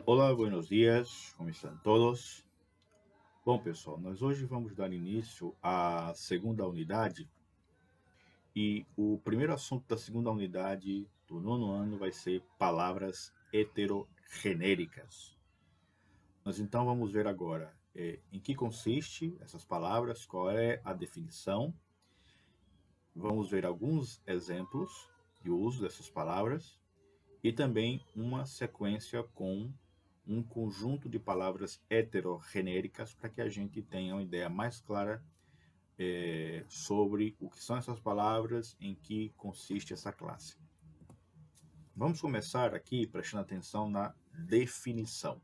Olá, buenos dias, como estão todos? Bom, pessoal, nós hoje vamos dar início à segunda unidade e o primeiro assunto da segunda unidade do nono ano vai ser palavras heterogenéricas. Nós então vamos ver agora em que consiste essas palavras, qual é a definição. Vamos ver alguns exemplos de uso dessas palavras e também uma sequência com um conjunto de palavras heterogenéricas para que a gente tenha uma ideia mais clara sobre o que são essas palavras, em que consiste essa classe. Vamos começar aqui prestando atenção na definição.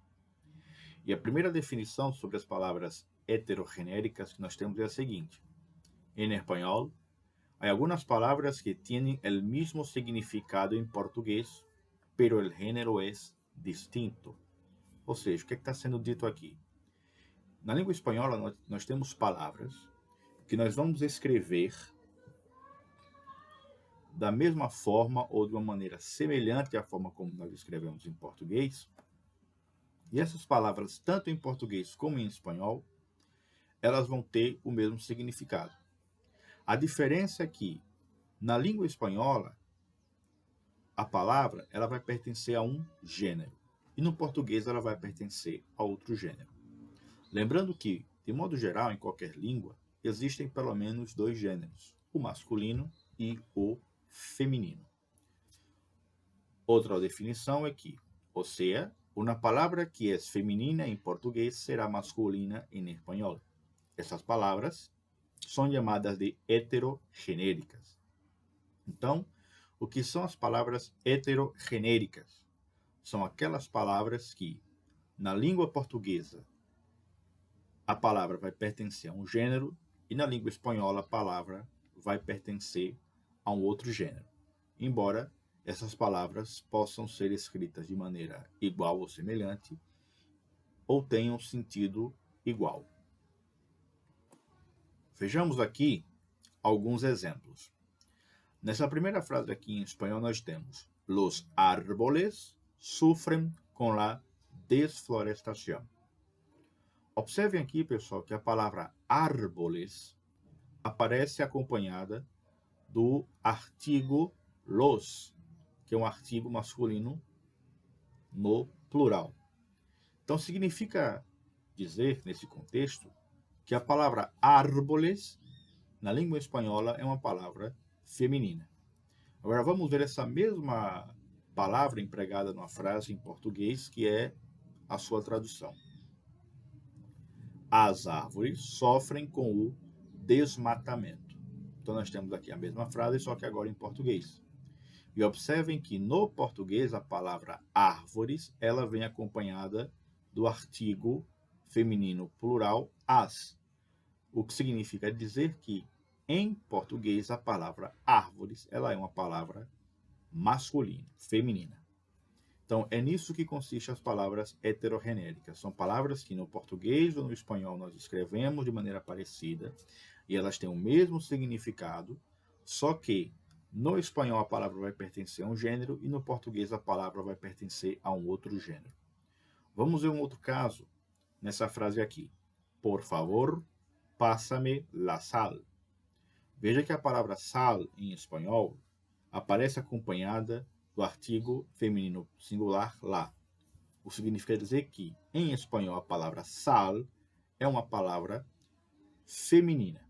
E a primeira definição sobre as palavras heterogenéricas que nós temos é a seguinte: em espanhol, há algumas palavras que têm o mesmo significado em português, pero el género es distinto. Ou seja, o que está sendo dito aqui? Na língua espanhola, nós temos palavras que nós vamos escrever da mesma forma ou de uma maneira semelhante à forma como nós escrevemos em português. E essas palavras, tanto em português como em espanhol, elas vão ter o mesmo significado. A diferença é que, na língua espanhola, a palavra ela vai pertencer a um gênero. E no português ela vai pertencer a outro gênero. Lembrando que, de modo geral, em qualquer língua, existem pelo menos dois gêneros, o masculino e o feminino. Outra definição é que, ou seja, uma palavra que é feminina em português será masculina em espanhol. Essas palavras são chamadas de heterogenéricas. Então, o que são as palavras heterogenéricas? São aquelas palavras que, na língua portuguesa, a palavra vai pertencer a um gênero e na língua espanhola a palavra vai pertencer a um outro gênero. Embora essas palavras possam ser escritas de maneira igual ou semelhante ou tenham sentido igual. Vejamos aqui alguns exemplos. Nessa primeira frase aqui em espanhol nós temos: Los árboles sufren con la desflorestación. Observem aqui, pessoal, que a palavra árboles aparece acompanhada do artigo los, que é um artigo masculino no plural. Então, significa dizer, nesse contexto, que a palavra árboles, na língua espanhola, é uma palavra feminina. Agora, vamos ver essa mesma palavra empregada numa frase em português, que é a sua tradução. As árvores sofrem com o desmatamento. Então, nós temos aqui a mesma frase, só que agora em português. E observem que no português a palavra árvores ela vem acompanhada do artigo feminino plural as, o que significa dizer que em português a palavra árvores ela é uma palavra masculina, feminina. Então é nisso que consistem as palavras heterogenéricas. São palavras que no português ou no espanhol nós escrevemos de maneira parecida e elas têm o mesmo significado, só que no espanhol a palavra vai pertencer a um gênero e no português a palavra vai pertencer a um outro gênero. Vamos ver um outro caso nessa frase aqui. Por favor, pásame la sal. Veja que a palavra sal em espanhol aparece acompanhada do artigo feminino singular lá. O que significa dizer que em espanhol a palavra sal é uma palavra feminina.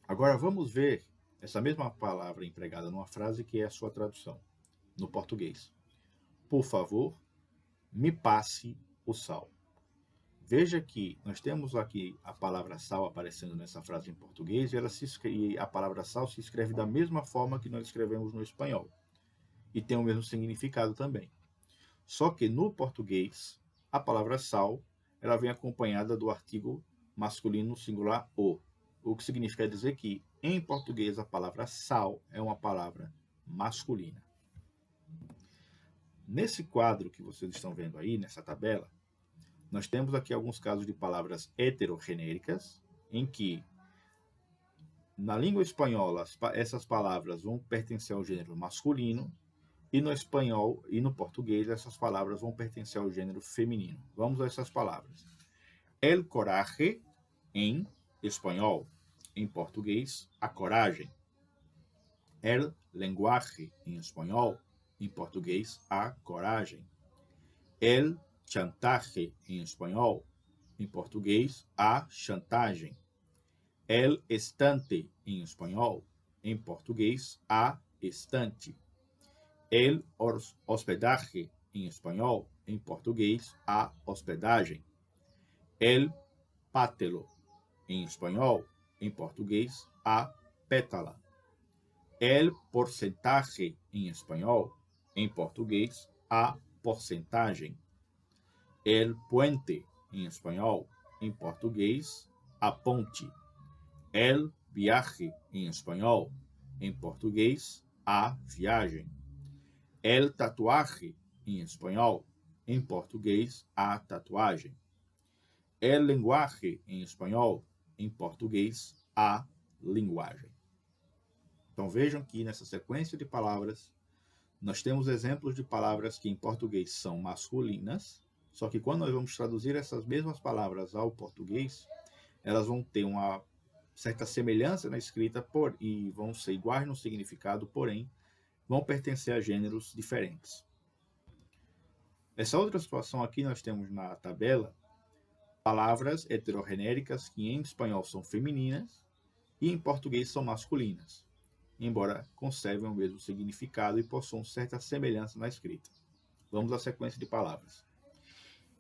Agora vamos ver essa mesma palavra empregada numa frase que é a sua tradução no português. Por favor, me passe o sal. Veja que nós temos aqui a palavra sal aparecendo nessa frase em português e a palavra sal se escreve da mesma forma que nós escrevemos no espanhol. E tem o mesmo significado também. Só que no português, a palavra sal ela vem acompanhada do artigo masculino singular o que significa dizer que em português a palavra sal é uma palavra masculina. Nesse quadro que vocês estão vendo aí, nessa tabela, nós temos aqui alguns casos de palavras heterogenéricas, em que na língua espanhola essas palavras vão pertencer ao gênero masculino E no espanhol e no português, essas palavras vão pertencer ao gênero feminino. Vamos a essas palavras. El coraje, em espanhol. Em português, a coragem. El lenguaje, em espanhol. Em português, a coragem. El chantaje, em espanhol. Em português, a chantagem. El estante, em espanhol. Em português, a estante. El hospedaje, em espanhol. Em português, a hospedagem. El pátelo, em espanhol. Em português, a pétala. El porcentaje, em espanhol. Em português, a porcentagem. El puente, em espanhol. Em português, a ponte. El viaje, em espanhol. Em português, a viagem. El tatuaje, em espanhol. Em português, a tatuagem. El lenguaje, em espanhol. Em português, a linguagem. Então vejam que nessa sequência de palavras, nós temos exemplos de palavras que em português são masculinas, só que quando nós vamos traduzir essas mesmas palavras ao português, elas vão ter uma certa semelhança na escrita e vão ser iguais no significado, porém, vão pertencer a gêneros diferentes. Essa outra situação aqui nós temos na tabela palavras heterogenéricas que em espanhol são femininas e em português são masculinas, embora conservem o mesmo significado e possuam certa semelhança na escrita. Vamos à sequência de palavras.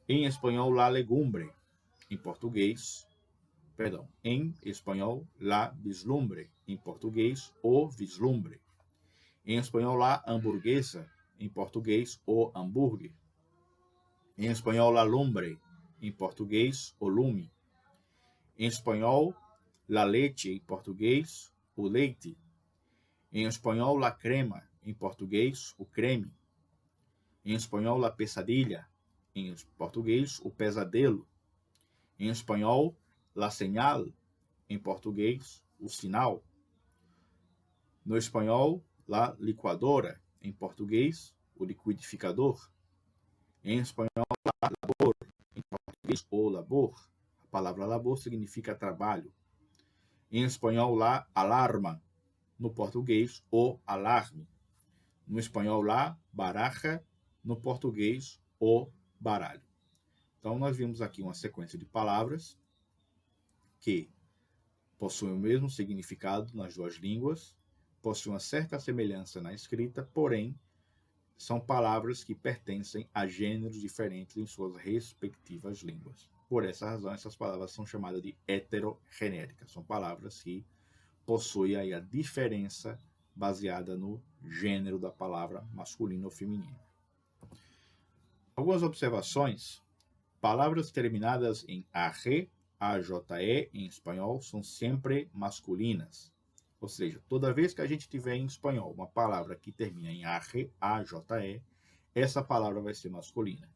Em espanhol, la legumbre. Em espanhol, la vislumbre. Em português, o vislumbre. Em espanhol, la hamburguesa. Em português, o hambúrguer. Em espanhol, la lumbre. Em português, o lume. Em espanhol, la leche. Em português, o leite. Em espanhol, la crema. Em português, o creme. Em espanhol, la pesadilla. Em português, o pesadelo. Em espanhol, la señal. Em português, o sinal. No espanhol, la licuadora. Em português, o liquidificador. Em espanhol, la labor. Em português, o labor. A palavra labor significa trabalho. Em espanhol, la alarma. No português, o alarme. No espanhol, la baraja. No português, o baralho. Então, nós vimos aqui uma sequência de palavras que possuem o mesmo significado nas duas línguas, possuem uma certa semelhança na escrita, porém, são palavras que pertencem a gêneros diferentes em suas respectivas línguas. Por essa razão, essas palavras são chamadas de heterogenéricas. São palavras que possuem aí a diferença baseada no gênero da palavra masculino ou feminino. Algumas observações. Palavras terminadas em AG, AJE em espanhol são sempre masculinas. Ou seja, toda vez que a gente tiver em espanhol uma palavra que termina em AG, AJE, essa palavra vai ser masculina.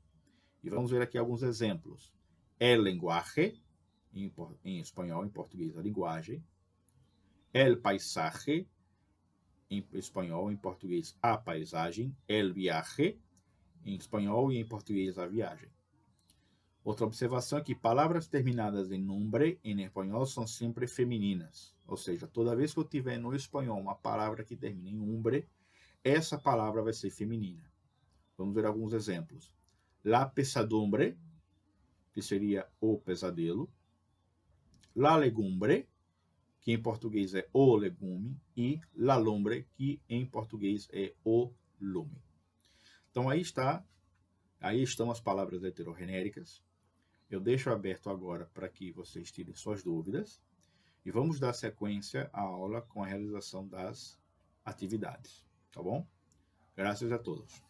E vamos ver aqui alguns exemplos. El lenguaje, em espanhol, em português, a linguagem. El paisaje, em espanhol, em português, a paisagem. El viaje, em espanhol e em português, a viagem. Outra observação é que palavras terminadas em nombre, em espanhol, são sempre femininas. Ou seja, toda vez que eu tiver no espanhol uma palavra que termina em umbre, essa palavra vai ser feminina. Vamos ver alguns exemplos. La pesadumbre, que seria o pesadelo. La legumbre, que em português é o legume. E la lumbre, que em português é o lume. Então aí estão as palavras heterogenéricas. Eu deixo aberto agora para que vocês tirem suas dúvidas e vamos dar sequência à aula com a realização das atividades, tá bom? Graças a todos.